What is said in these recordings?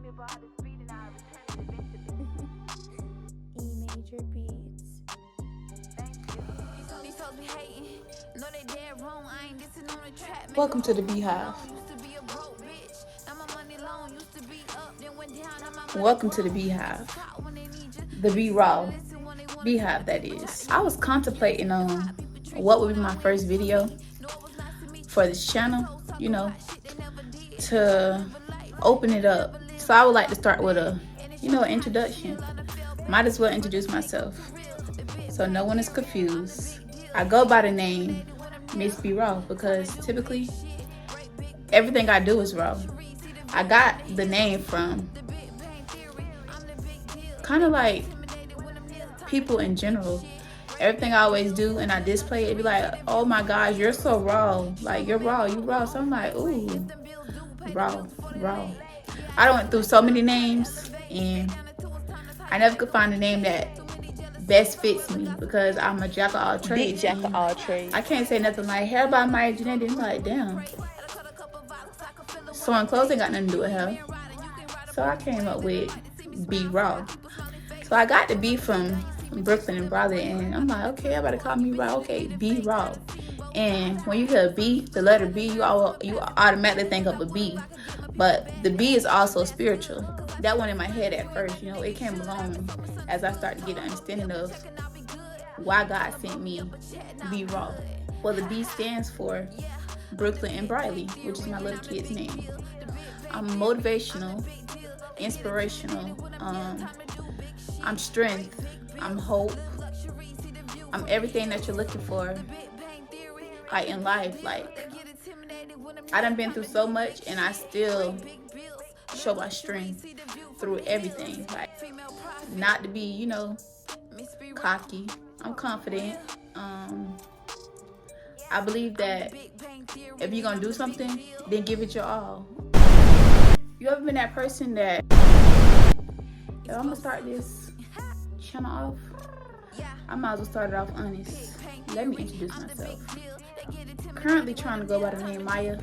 E major beats. Welcome to the Beehive. Welcome to the Beehive. The Beraw Beehive, that is. I was contemplating on what would be my first video for this channel, you know, to open it up. So I would like to start with a, introduction. Might as well introduce myself so no one is confused. I go by the name Miss Beraw because typically everything I do is raw. I got the name from kind of like people in general. Everything I always do and I display it, be like, oh my gosh, you're so raw. Like, you're raw, you raw. So I'm like, ooh, raw. I went through so many names and I never could find a name that best fits me because I'm a jack of all trades. Big jack of all trades. I can't say nothing like hair by my identity. I'm like, damn. Sewing clothes ain't got nothing to do with hair. So I came up with Beraw. So I got the B from Brooklyn and Brother, and I'm like, okay, everybody call me Raw. Okay, Beraw. And when you hear B, the letter B, you automatically think of a B. But the B is also spiritual. That went in my head at first, it came along as I started to get an understanding of why God sent me Beraw. Well, the B stands for Brooklyn and Briley, which is my little kid's name. I'm motivational, inspirational, I'm strength, I'm hope, I'm everything that you're looking for, like in life. Like, I done been through so much and I still show my strength through everything. Like, not to be, cocky. I'm confident. I believe that if you're gonna do something, then give it your all. You ever been that person that, if I'm gonna start this channel off, I might as well start it off honest. Let me introduce myself. Currently trying to go by the name Maya.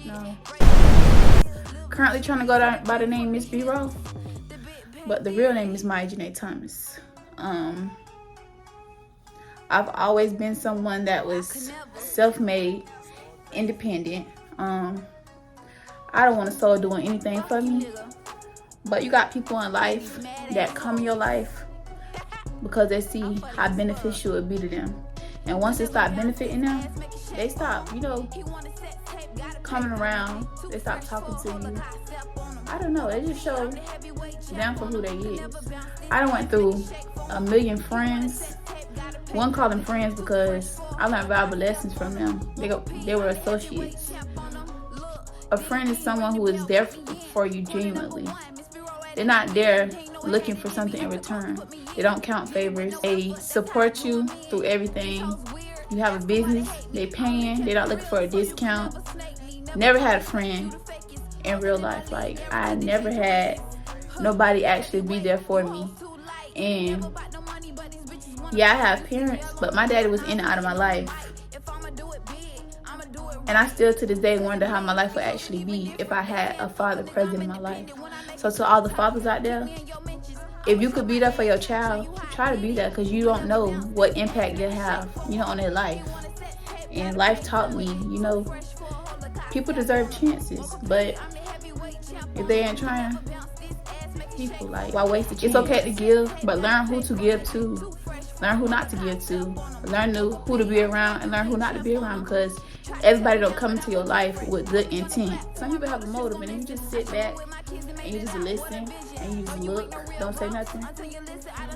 No. Currently trying to go by the name Miss Beraw. But the real name is Maya Janae Thomas. I've always been someone that was self-made, independent. I don't want a soul doing anything for me. But you got people in life that come in your life because they see how beneficial it be to them. And once it stop benefiting them, they stop, coming around. They stop talking to you. I don't know. They just show them for who they is. I done went through a million friends. One call them friends because I learned valuable lessons from them. They were associates. A friend is someone who is there for you genuinely. They're not there looking for something in return. They don't count favors. They support you through everything. You have a business, they paying. They're not looking for a discount. Never had a friend in real life. Like, I never had nobody actually be there for me. And yeah, I have parents, but my daddy was in and out of my life. And I still to this day wonder how my life would actually be if I had a father present in my life. So to all the fathers out there, if you could be there for your child, try to be there, because you don't know what impact they'll have, on their life. And life taught me, people deserve chances, but if they ain't trying, people, like, why waste the chance? It's okay to give, but learn who to give to. Learn who not to give to. Learn who to be around and learn who not to be around, because everybody don't come into your life with good intent. Some people have a motive and you just sit back and you just listen and you just look, don't say nothing.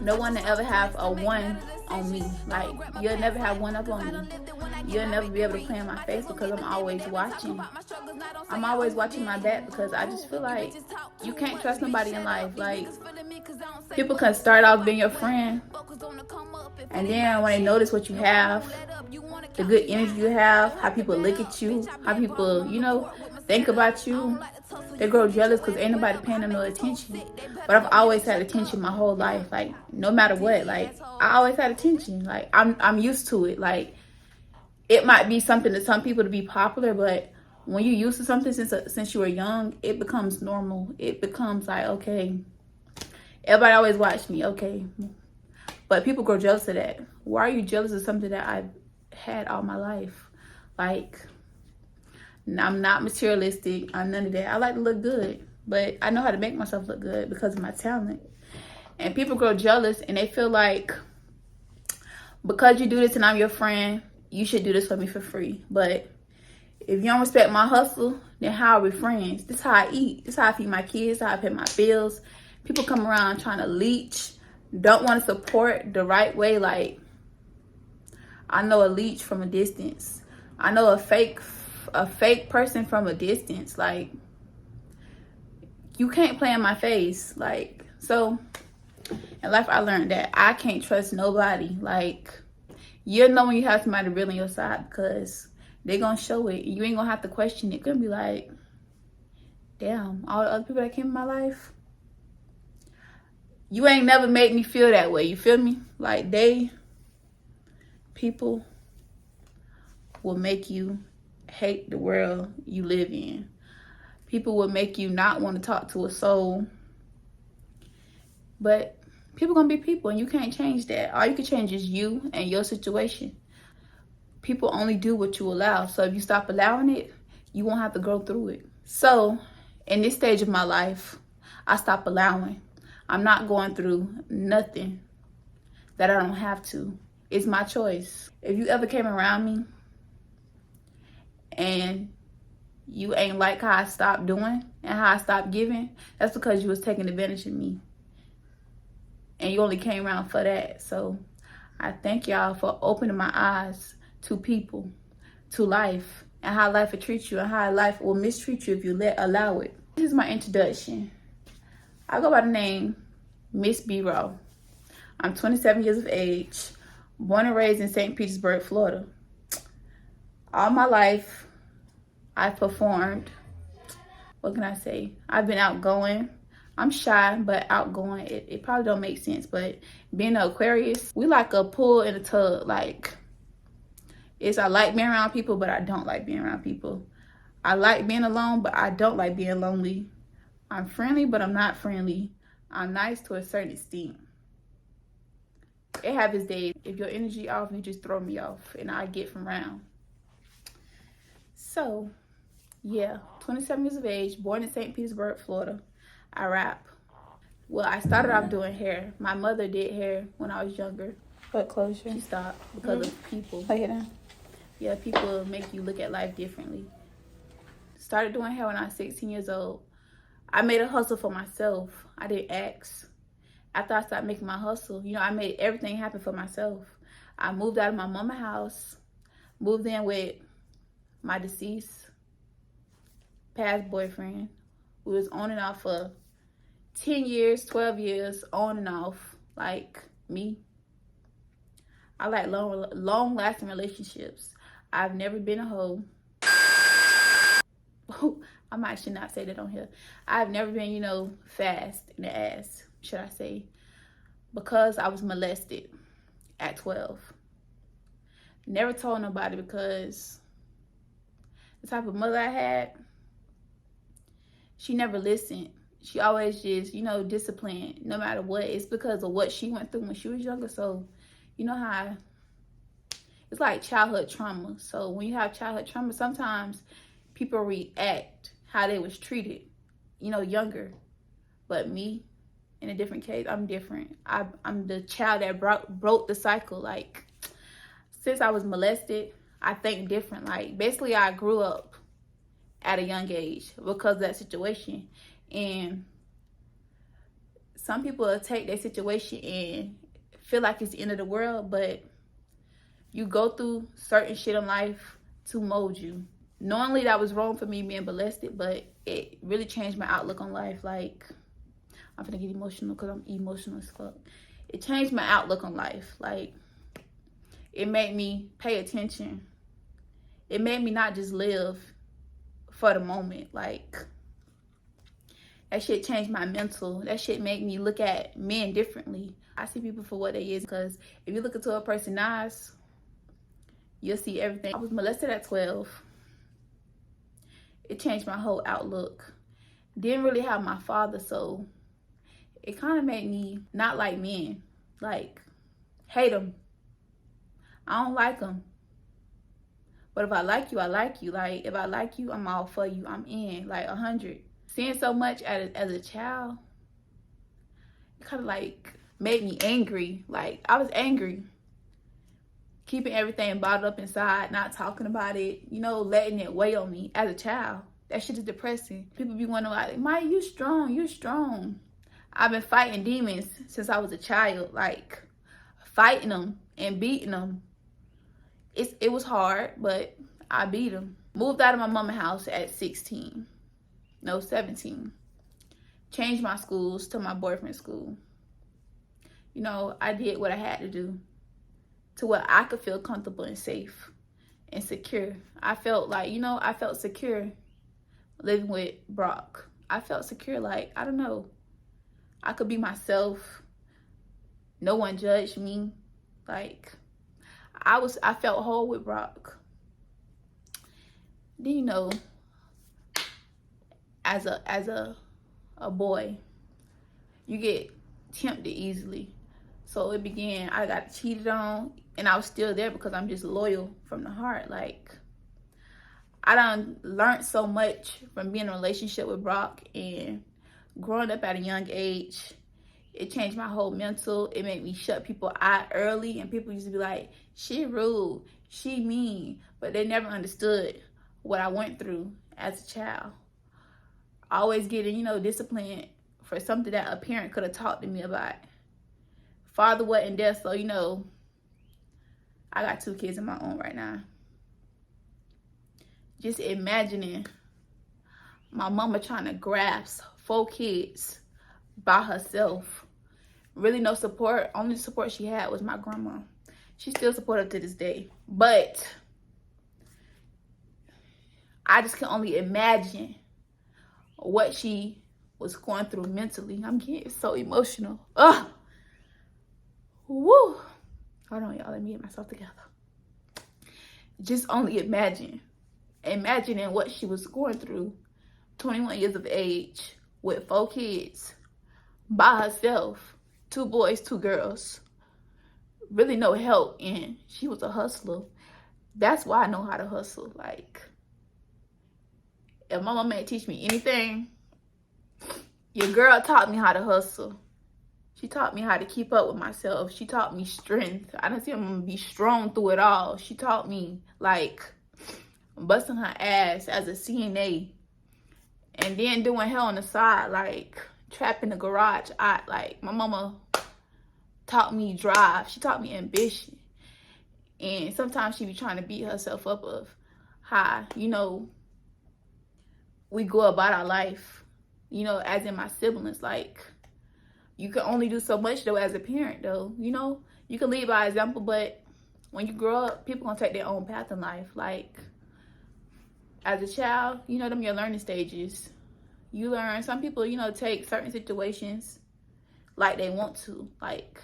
No one to ever have a one on me. Like, you'll never have one up on me. You'll never be able to play in my face because I'm always watching. I'm always watching my back because I just feel like you can't trust nobody in life. Like, people can start off being your friend, and then when they notice what you have, the good energy you have, how people look at you, how people, think about you, they grow jealous because ain't nobody paying them no attention. But I've always had attention my whole life. Like, no matter what, like, I always had attention. Like, I'm used to it. Like, it might be something to some people to be popular, but when you're used to something since you were young, it becomes normal. It becomes like, okay, everybody always watch me, okay. But people grow jealous of that. Why are you jealous of something that I've had all my life? Like, I'm not materialistic. I'm none of that. I like to look good, but I know how to make myself look good because of my talent. And people grow jealous and they feel like, because you do this and I'm your friend, you should do this for me for free. But if you don't respect my hustle, then how are we friends? This is how I eat. This is how I feed my kids. This is how I pay my bills. People come around trying to leech, don't want to support the right way. Like, I know a leech from a distance. I know a fake person from a distance. Like, you can't play in my face. Like, so in life I learned that I can't trust nobody. Like, you'll know when you have somebody real on your side because they're gonna show it. You ain't gonna have to question it. It's gonna be like, damn, all the other people that came in my life, you ain't never made me feel that way. You feel me? Like, people will make you hate the world you live in. People will make you not want to talk to a soul. But people gonna be people and you can't change that. All you can change is you and your situation. People only do what you allow. So if you stop allowing it, you won't have to go through it. So in this stage of my life, I stop allowing. I'm not going through nothing that I don't have to. It's my choice. If you ever came around me and you ain't like how I stopped doing and how I stopped giving, that's because you was taking advantage of me. And you only came around for that. So I thank y'all for opening my eyes to people, to life, and how life will treat you and how life will mistreat you if you allow it. This is my introduction. I go by the name Miss Beraw. I'm 27 years of age, born and raised in St. Petersburg, Florida. All my life, I've performed. What can I say? I've been outgoing. I'm shy, but outgoing. It probably don't make sense, but being an Aquarius, we like a pool in a tub. Like, I like being around people, but I don't like being around people. I like being alone, but I don't like being lonely. I'm friendly, but I'm not friendly. I'm nice to a certain extent. It have its days. If your energy off, you just throw me off, and I get from round. So, yeah, 27 years of age, born in St. Petersburg, Florida. I rap. Well, I started off doing hair. My mother did hair when I was younger. But closer. She stopped because of people. Like it now. Yeah, people make you look at life differently. Started doing hair when I was 16 years old. I made a hustle for myself. I didn't ask. After I started making my hustle, I made everything happen for myself. I moved out of my mama's house, moved in with my deceased past boyfriend. We was on and off for 10 years, 12 years, on and off, like me. I like long-lasting relationships. I've never been a hoe. I might should not say that on here. I've never been, fast in the ass, should I say, because I was molested at 12. Never told nobody because the type of mother I had, she never listened. She always just, disciplined no matter what. It's because of what she went through when she was younger. So, you know how it's like childhood trauma. So when you have childhood trauma, sometimes people react how they was treated, younger. But me, in a different case, I'm different. I'm the child that broke the cycle. Like, since I was molested, I think different. Like, basically, I grew up at a young age because of that situation. And some people will take their situation and feel like it's the end of the world, but you go through certain shit in life to mold you. Knowingly, that was wrong for me being molested, but it really changed my outlook on life. Like, I'm gonna get emotional because I'm emotional as fuck. It changed my outlook on life. Like, it made me pay attention. It made me not just live for the moment. Like, that shit changed my mental. That shit made me look at men differently. I see people for what they is, because if you look into a person's eyes, you'll see everything. I was molested at 12. it changed my whole outlook. Didn't really have my father, so it kind of made me not like men. Like, hate them. I don't like them. But if I like you, I like you. Like, if I like you, I'm all for you. I'm in, like, 100. Seeing so much as a child, it kind of, like, made me angry. Like, I was angry. Keeping everything bottled up inside, not talking about it, you know, letting it weigh on me as a child. That shit is depressing. People be wondering, like, Maya, you strong, you strong. I've been fighting demons since I was a child, like, fighting them and beating them. It was hard, but I beat them. Moved out of my mama's house at 17. Changed my schools to my boyfriend's school. You know, I did what I had to do to where I could feel comfortable and safe and secure. I felt like, you know, I felt secure living with Brock. I felt secure, like, I don't know. I could be myself. No one judged me. Like, I felt whole with Brock. Then, you know, as a boy, you get tempted easily. So it began, I got cheated on, and I was still there because I'm just loyal from the heart. Like, I done learned so much from being in a relationship with Brock, and growing up at a young age, it changed my whole mental. It made me shut people out early, and people used to be like, she rude, she mean, but they never understood what I went through as a child. Always getting, you know, disciplined for something that a parent could have talked to me about. Father wasn't there, so, you know, I got 2 kids of my own right now. Just imagining my mama trying to grasp 4 kids by herself. Really no support. Only support she had was my grandma. She's still supportive to this day. But I just can only imagine what she was going through mentally. I'm getting so emotional. Ugh. Woo. Hold on, y'all. Let me get myself together. Just only imagining what she was going through. 21 years of age with 4 kids by herself. 2 boys, 2 girls. Really no help, and she was a hustler. That's why I know how to hustle. Like, if my mama ain't teach me anything, your girl taught me how to hustle. She taught me how to keep up with myself. She taught me strength. I didn't see I'm gonna be strong through it all. She taught me, like, busting her ass as a CNA, and then doing hell on the side, like trapped in the garage. Like, my mama taught me drive. She taught me ambition. And sometimes she be trying to beat herself up of how, you know, we go about our life, you know, as in my siblings. Like, you can only do so much, though, as a parent, though. You know, you can lead by example, but when you grow up, people gonna take their own path in life. Like, as a child, you know, them your learning stages. You learn. Some people, you know, take certain situations like they want to. Like,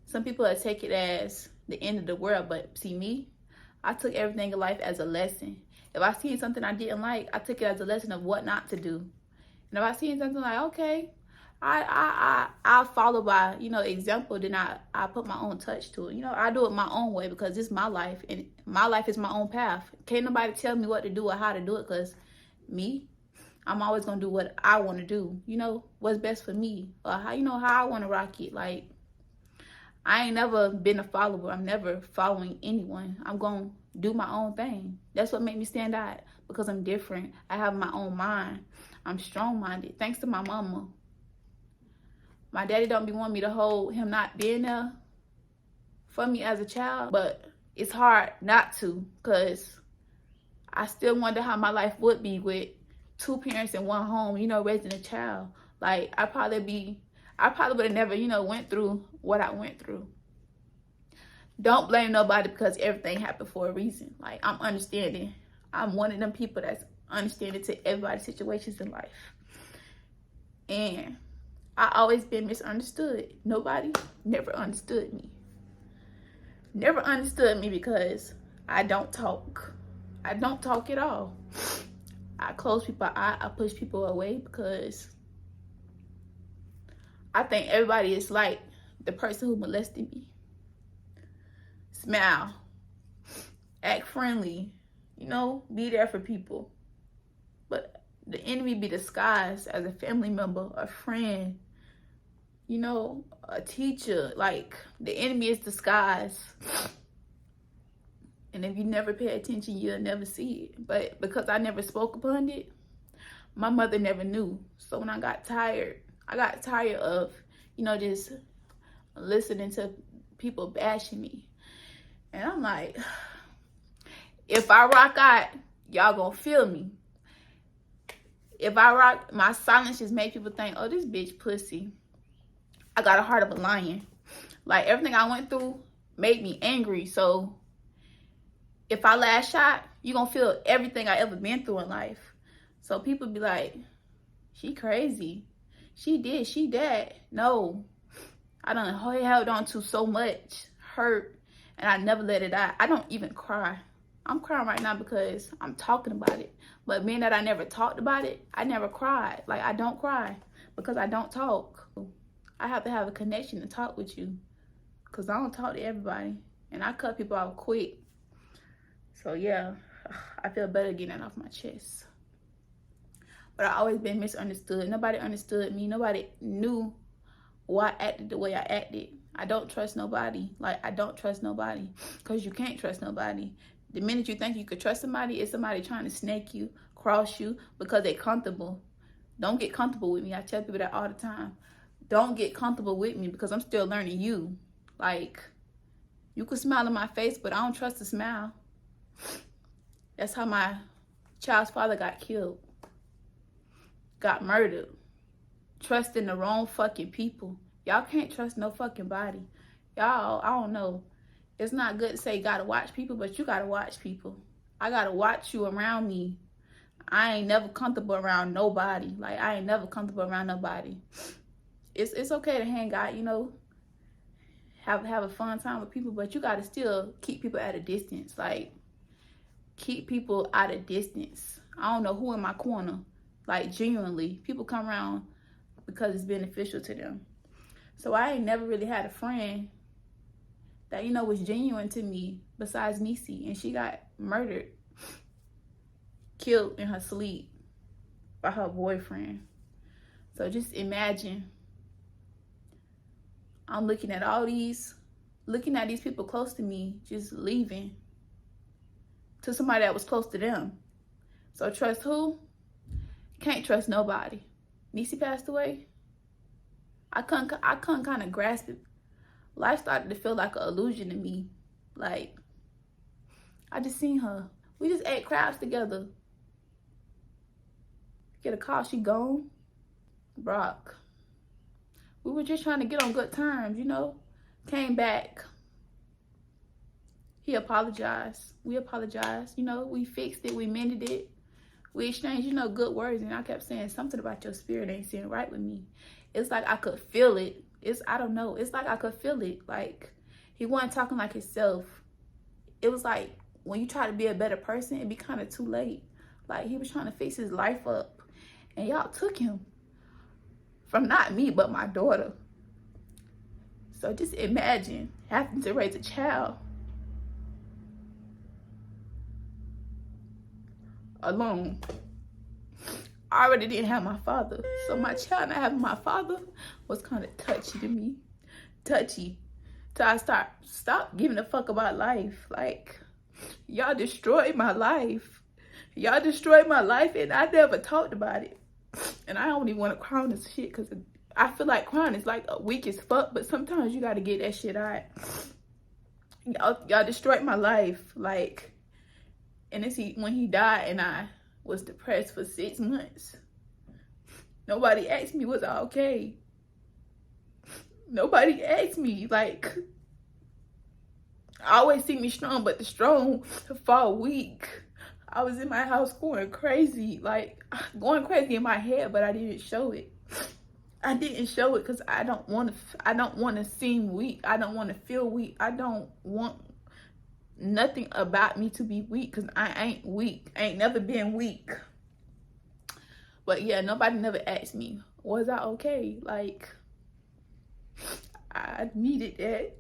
some people that take it as the end of the world, but see me, I took everything in life as a lesson. If I seen something I didn't like, I took it as a lesson of what not to do. And if I seen something like, okay, I follow by, you know, example, then I put my own touch to it. You know, I do it my own way because it's my life, and my life is my own path. Can't nobody tell me what to do or how to do it, because me, I'm always gonna do what I want to do. You know, what's best for me, or how, you know, how I want to rock it. Like, I ain't never been a follower. I'm never following anyone. I'm gonna do my own thing. That's what made me stand out, because I'm different. I have my own mind. I'm strong-minded, thanks to my mama. My daddy don't be wanting me to hold him not being there for me as a child, but it's hard not to, because I still wonder how my life would be with 2 parents in one home, you know, raising a child. Like, I probably would have never, you know, went through what I went through. Don't blame nobody, because everything happened for a reason. Like, I'm understanding. I'm one of them people that's understanding to everybody's situations in life. And I always been misunderstood. Nobody never understood me. Never understood me because I don't talk. I don't talk at all. I close people out. I push people away because I think everybody is like the person who molested me. Smile, act friendly, you know, be there for people. But the enemy be disguised as a family member, a friend, you know, a teacher. Like, the enemy is disguised. And if you never pay attention, you'll never see it. But because I never spoke upon it, my mother never knew. So when I got tired of, you know, just listening to people bashing me. And I'm like, if I rock out, y'all gonna feel me. If I rock, my silence just made people think, oh, this bitch pussy. I got a heart of a lion. Like, everything I went through made me angry. So if I lash out, you gonna feel everything I ever been through in life. So people be like, she crazy. She did, she that. No, I done held on to so much hurt, and I never let it out. I don't even cry. I'm crying right now because I'm talking about it. But being that I never talked about it, I never cried. Like, I don't cry because I don't talk. I have to have a connection to talk with you because I don't talk to everybody. And I cut people off quick. So, yeah, I feel better getting that off my chest. But I always been misunderstood. Nobody understood me. Nobody knew why I acted the way I acted. I don't trust nobody. Like, I don't trust nobody because you can't trust nobody. The minute you think you could trust somebody, it's somebody trying to snake you, cross you because they're comfortable. Don't get comfortable with me. I tell people that all the time. Don't get comfortable with me because I'm still learning you. Like, you could smile in my face, but I don't trust the smile. That's how my child's father got killed. Got murdered. Trusting the wrong fucking people. Y'all can't trust no fucking body. Y'all, I don't know. It's not good to say you gotta watch people, but you gotta watch people. I gotta watch you around me. I ain't never comfortable around nobody. Like, I ain't never comfortable around nobody. It's okay to hang out, you know, have a fun time with people, but you gotta still keep people at a distance. Like, keep people at a distance. I don't know who in my corner. Like, genuinely, people come around because it's beneficial to them. So I ain't never really had a friend that, you know, was genuine to me besides Nisi. And she got murdered, killed in her sleep by her boyfriend. So just imagine, I'm looking at these people close to me just leaving to somebody that was close to them. So trust who? Can't trust nobody. Nisi passed away. I couldn't kind of grasp it. Life started to feel like an illusion to me. Like, I just seen her. We just ate crabs together. Get a call, she gone. Brock. We were just trying to get on good terms, you know. Came back. He apologized. We apologized. You know, we fixed it. We mended it. We exchanged, you know, good words. And I kept saying, something about your spirit ain't sitting right with me. It's like I could feel it. I don't know. It's like I could feel it. Like, he wasn't talking like himself. It was like, when you try to be a better person, it be kind of too late. Like, he was trying to fix his life up. And y'all took him. From not me, but my daughter. So just imagine having to raise a child alone. I already didn't have my father. So my child not having my father was kind of touchy to me. Touchy. Till I stop giving a fuck about life. Like, y'all destroyed my life. Y'all destroyed my life and I never talked about it. And I don't even want to cry on this shit because I feel like crying is like a weak as fuck, but sometimes you got to get that shit out. Y'all destroyed my life. Like, and it's when he died and I was depressed for 6 months. Nobody asked me, was I okay? Nobody asked me. Like, I always see me strong, but the strong fall weak. I was in my house going crazy, like going crazy in my head, but I didn't show it. I didn't show it because I don't want to seem weak. I don't want to feel weak. I don't want nothing about me to be weak because I ain't weak. I ain't never been weak. But yeah, nobody never asked me, was I okay? Like, I needed that.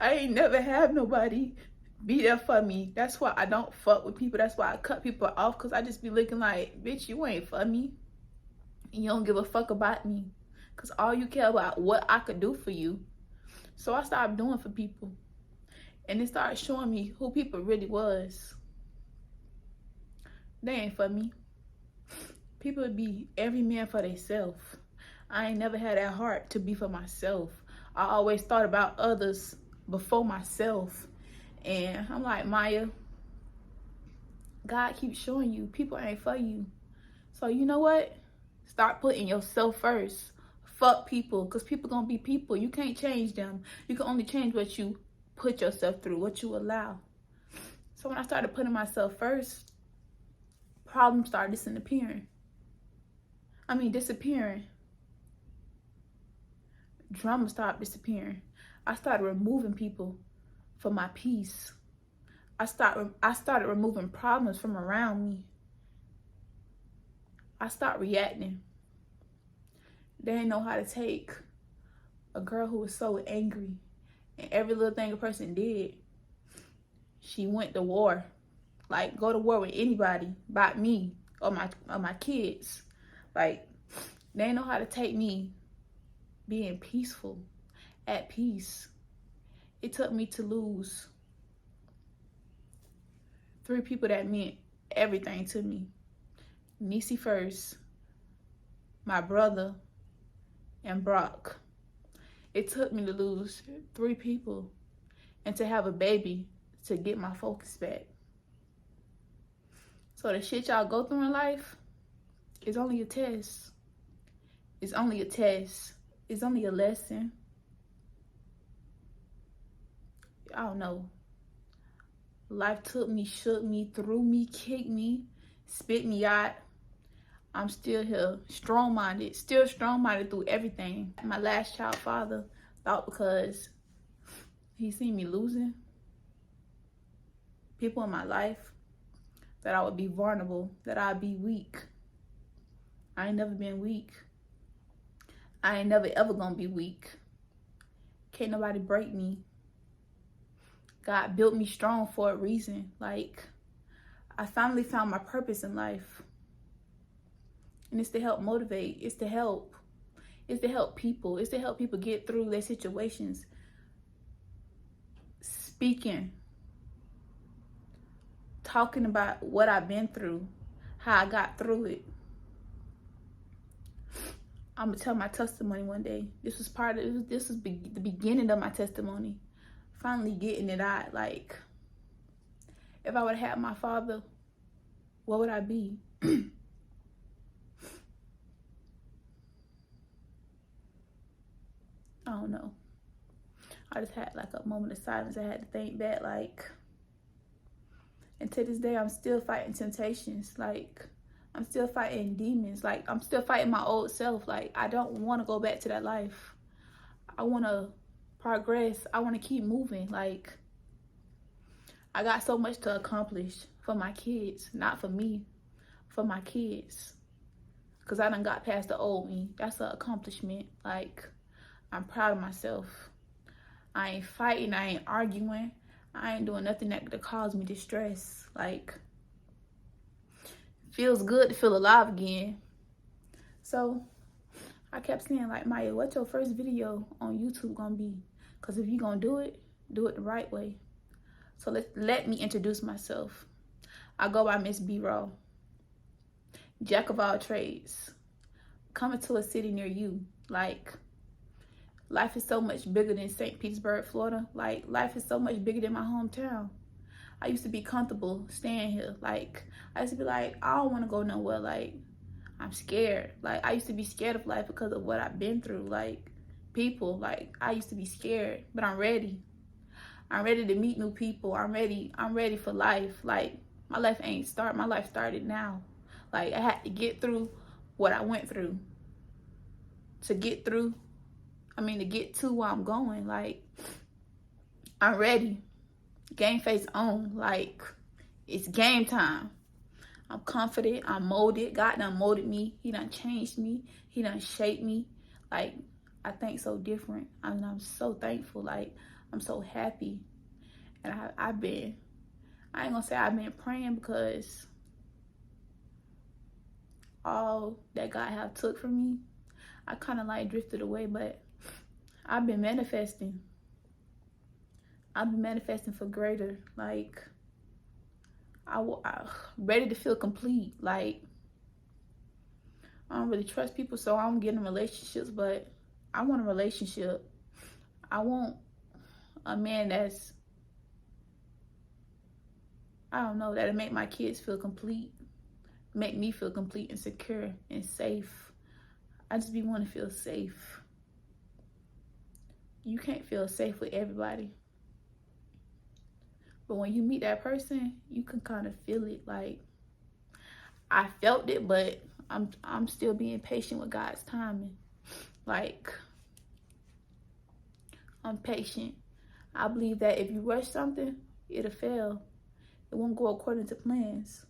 I ain't never have nobody be there for me. That's why I don't fuck with people. That's why I cut people off, because I just be looking like, bitch, you ain't for me. And you don't give a fuck about me. Because all you care about what I could do for you. So I started doing for people. And it started showing me who people really was. They ain't for me. People would be every man for themselves. I ain't never had that heart to be for myself. I always thought about others before myself. And I'm like, Maya, God keeps showing you people ain't for you. So you know what? Start putting yourself first. Fuck people, because people gonna be people. You can't change them. You can only change what you put yourself through, what you allow. So when I started putting myself first, problems started disappearing. Drama stopped disappearing. I started removing people for my peace. I started removing problems from around me. I stopped reacting. They didn't know how to take a girl who was so angry, and every little thing a person did, she went to war. Like, go to war with anybody but me or my kids. Like, they didn't know how to take me being peaceful, at peace. It took me to lose 3 people that meant everything to me. Niecy first, my brother, and Brock. It took me to lose 3 people and to have a baby to get my focus back. So the shit y'all go through in life is only a test. It's only a test. It's only a lesson. I don't know. Life took me, shook me, threw me, kicked me, spit me out. I'm still here, strong-minded, still strong-minded through everything. My last child father thought because he seen me losing people in my life that I would be vulnerable, that I'd be weak. I ain't never been weak. I ain't never ever gonna be weak. Can't nobody break me. God built me strong for a reason. Like, I finally found my purpose in life. And it's to help motivate. It's to help people. It's to help people get through their situations. Speaking. Talking about what I've been through. How I got through it. I'm gonna tell my testimony one day. This was the beginning of my testimony. Finally getting it out. Like, if I would have had my father, what would I be? I don't know. I just had like a moment of silence. I had to think back, like, and to this day, I'm still fighting temptations. Like, I'm still fighting demons. Like, I'm still fighting my old self. Like, I don't want to go back to that life. I want to progress. I want to keep moving. Like, I got so much to accomplish for my kids. Not for me, for my kids. Because I done got past the old me. That's an accomplishment. Like, I'm proud of myself. I ain't fighting. I ain't arguing. I ain't doing nothing that could cause me distress. Like, feels good to feel alive again. So, I kept saying, like, Maya, what's your first video on YouTube gonna be? Because if you gonna do it the right way. So, let me introduce myself. I go by Miss Beraw. Jack of all trades. Coming to a city near you. Like, life is so much bigger than St. Petersburg, Florida. Like, life is so much bigger than my hometown. I used to be comfortable staying here. Like, I used to be like, I don't want to go nowhere. Like, I'm scared. Like, I used to be scared of life because of what I've been through. like, people. Like, I used to be scared, but I'm ready. I'm ready to meet new people. I'm ready for life. Like, my life ain't start. My life started now. Like, I had to get through what I went through to get to where I'm going. Like, I'm ready. Game face on. Like, it's game time. I'm confident. I'm molded. God done molded me. He done changed me. He done shaped me. Like, I think so different. I mean, I'm so thankful. Like, I'm so happy. And I ain't gonna say I've been praying, because all that God have took from me, I kind of like drifted away, but I've been manifesting. I've been manifesting for greater. Like, I'm ready to feel complete. Like, I don't really trust people, so I don't get in relationships, but I want a relationship. I want a man that's, I don't know, that'll make my kids feel complete, make me feel complete and secure and safe. I just want to feel safe. You can't feel safe with everybody. But when you meet that person, you can kind of feel it. Like, I felt it, but I'm still being patient with God's timing. Like, I'm patient. I believe that if you rush something, it'll fail. It won't go according to plans.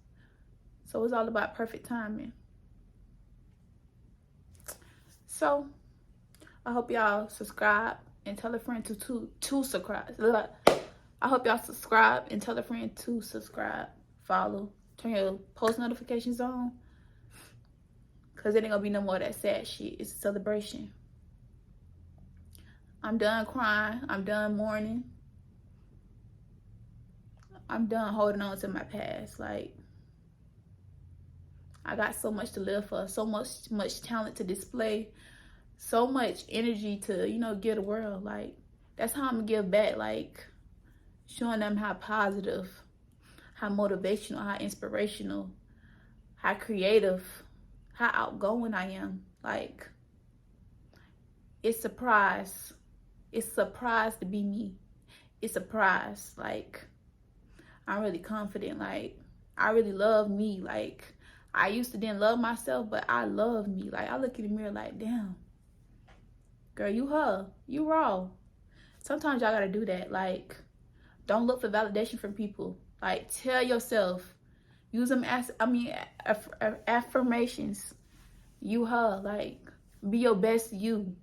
So it's all about perfect timing. So I hope y'all subscribe and tell a friend to subscribe. I hope y'all subscribe and tell a friend to subscribe, follow, turn your post notifications on, because it ain't gonna be no more of that sad shit. It's a celebration. I'm done crying. I'm done mourning. I'm done holding on to my past. Like, I got so much to live for, so much talent to display, so much energy to, give the world. Like, that's how I'm gonna give back. Like, showing them how positive, how motivational, how inspirational, how creative, how outgoing I am. Like, it's surprise. It's a surprise to be me. It's a surprise. Like, I'm really confident. Like, I really love me. Like, I used to didn't love myself, but I love me. Like, I look in the mirror like, damn, girl, you her. You raw. Sometimes y'all gotta do that. Like, don't look for validation from people. Like, tell yourself. Use them as, affirmations. You her. Like, be your best you.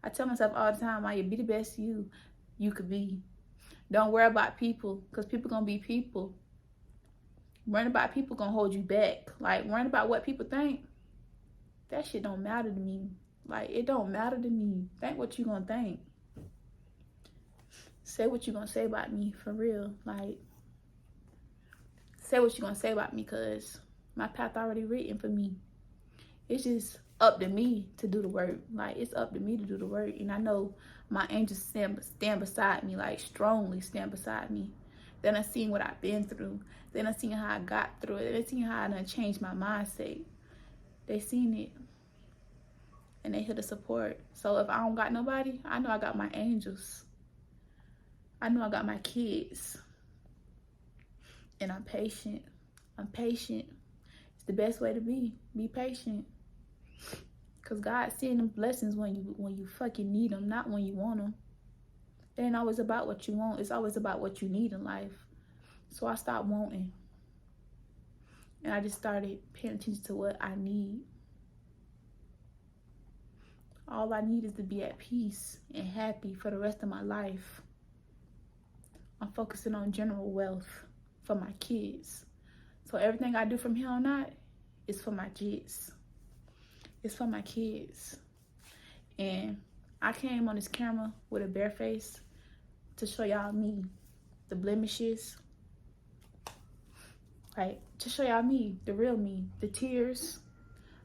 I tell myself all the time, Maya, be the best you could be. Don't worry about people, because people gonna be people. Worrying about people gonna hold you back. Like, worrying about what people think, that shit don't matter to me. Like, it don't matter to me. Think what you gonna think. Say what you gonna say about me, for real. Like, say what you gonna say about me, because my path already written for me. It's just up to me to do the work. Like, it's up to me to do the work. And I know my angels stand beside me, like, strongly stand beside me. Then I seen what I've been through. Then I seen how I got through it. They seen how I done changed my mindset. They seen it. And they here to support. So if I don't got nobody, I know I got my angels. I know I got my kids. And I'm patient. I'm patient. It's the best way to be. Be patient. Because God sends them blessings when you fucking need them, not when you want them. It ain't always about what you want. It's always about what you need in life. So I stopped wanting. And I just started paying attention to what I need. All I need is to be at peace and happy for the rest of my life. I'm focusing on general wealth for my kids. So everything I do from here on out is for my kids. It's for my kids. And I came on this camera with a bare face to show y'all me, the blemishes. Like, to show y'all me, the real me, the tears.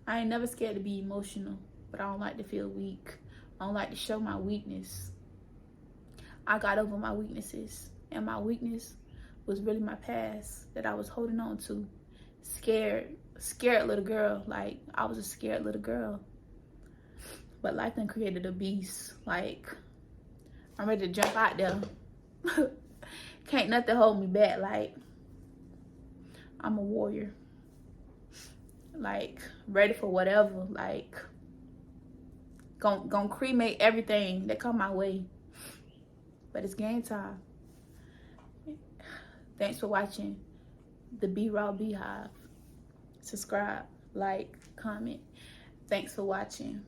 I ain't never scared to be emotional, but I don't like to feel weak. I don't like to show my weakness. I got over my weaknesses, and my weakness was really my past that I was holding on to. Scared little girl. Like, I was a scared little girl. But life done created a beast. Like, I'm ready to jump out there. Can't nothing hold me back. Like, I'm a warrior. Like, ready for whatever. Like, gonna cremate everything that come my way. But it's game time. Thanks for watching the Beraw Beehive. subscribe, like, comment. Thanks for watching.